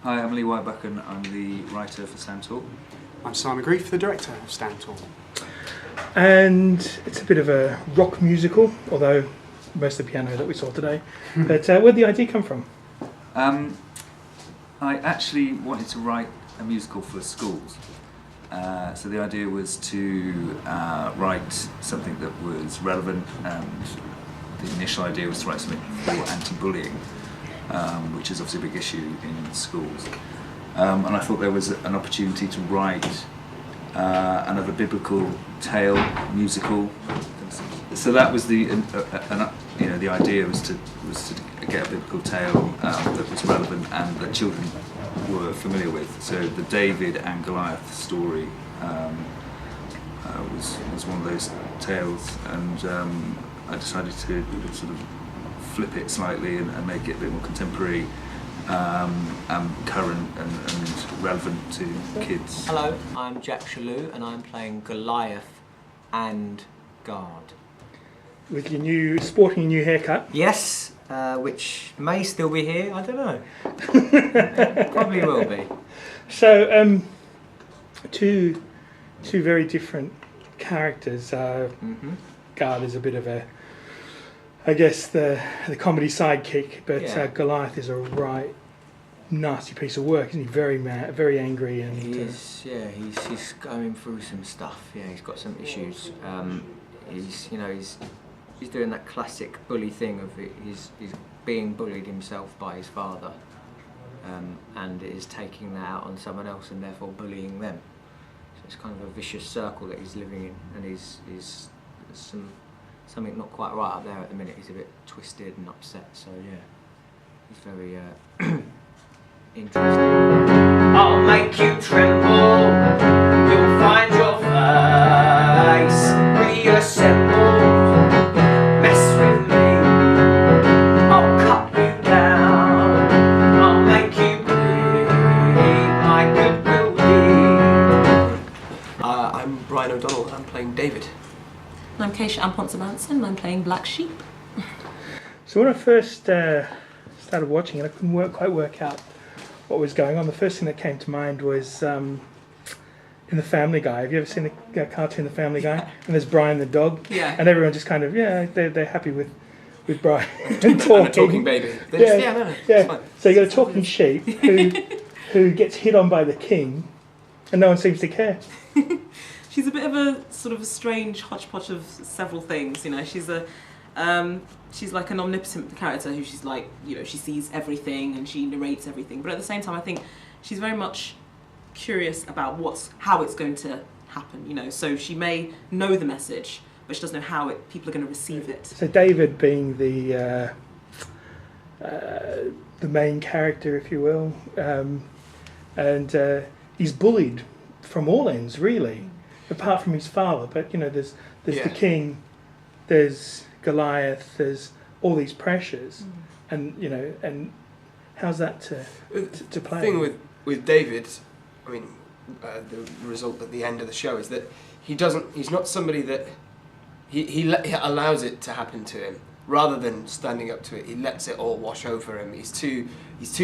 Hi, I'm Lee Whitebucken. I'm the writer for Stand Tall. I'm Simon Grief, the director of Stand Tall. And it's a bit of a rock musical, although most of the piano that we saw today. But where'd the idea come from? I actually wanted to write a musical for schools. So the idea was to write something that was relevant, and the initial idea was to write something for anti-bullying, which is obviously a big issue in schools. And I thought there was an opportunity to write another biblical tale musical. So that was the the idea was to get a biblical tale that was relevant and that children were familiar with. So the David and Goliath story was one of those tales, and I decided to sort of flip it slightly and make it a bit more contemporary, current and relevant to kids. Hello, I'm Jack Shalhoub and I'm playing Goliath and Guard. With your sporting a new haircut. Yes, which may still be here, I don't know. Probably will be. So, two very different characters. Guard is a bit of a, I guess, the comedy sidekick, but Yeah. Goliath is a right nasty piece of work, isn't he? Very mad, very angry, and He is, yeah, he's going through some stuff. Yeah, he's got some issues. He's doing that classic bully thing of he's being bullied himself by his father, and is taking that out on someone else and therefore bullying them. So it's kind of a vicious circle that he's living in, and there's something not quite right up there at the minute. He's a bit twisted and upset. So yeah, he's very interesting. I'll make you tremble. You'll find your face reassembled. Mess with me, I'll cut you down. I'll make you bleed. My goodwill be. I'm Brian O'Donnell. I'm playing David. I'm Keisha Amponsa-Manson and I'm playing Black Sheep. So when I first started watching it, I couldn't quite work out what was going on. The first thing that came to mind was in The Family Guy. Have you ever seen the cartoon The Family Guy? And there's Brian the dog. Yeah. And everyone just kind of, they're happy with Brian. And the talking baby. It's fine. So you got a talking sheep who gets hit on by the king, and no one seems to care. She's a bit of a sort of a strange hodgepodge of several things, you know. She's like an omnipotent character who she's like, you know, she sees everything and she narrates everything. But at the same time, I think she's very much curious about how it's going to happen, you know. So she may know the message, but she doesn't know how people are going to receive it. So David being the main character, if you will, and he's bullied from all ends, really, apart from his father. But you know, there's the king, there's Goliath, there's all these pressures, and you know, and how's that to play? The thing with David, I mean, the result at the end of the show is that he's not somebody that he allows it to happen to him rather than standing up to it. He lets it all wash over him. He's too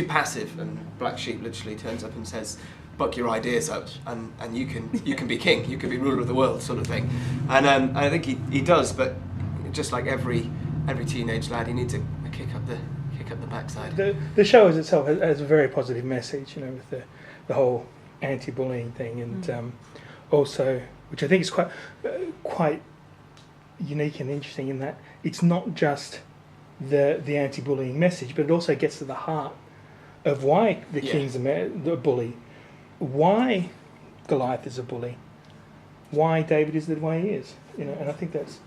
passive, and Black Sheep literally turns up and says, "Buck your ideas up, and you can be king. You can be ruler of the world," sort of thing. And I think he does, but just like every teenage lad, he needs a kick up the backside. The show as itself has a very positive message, you know, with the whole anti-bullying thing, and also, which I think is quite unique and interesting in that it's not just the anti-bullying message, but it also gets to the heart of why the king's a bully, why Goliath is a bully, why David is the way he is, you know. And I think it's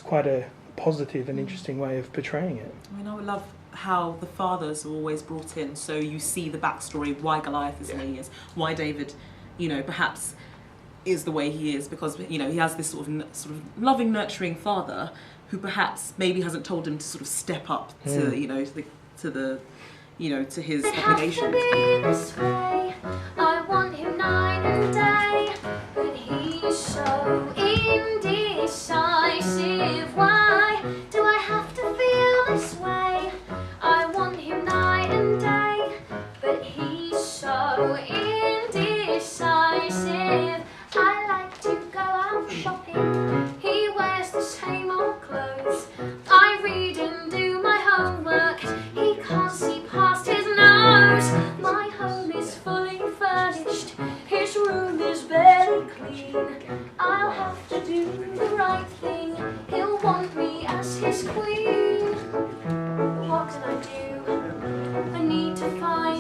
quite a positive and interesting way of portraying it. I mean, I would love how the fathers are always brought in, so you see the backstory, why Goliath is the way he is, why David, you know, perhaps is the way he is, because, you know, he has this sort of loving, nurturing father who perhaps maybe hasn't told him to sort of step up to, you know, to his obligations. I want him night and day, but he's so indecisive. Why do I have to feel this way? I want him night and day, but he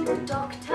the doctor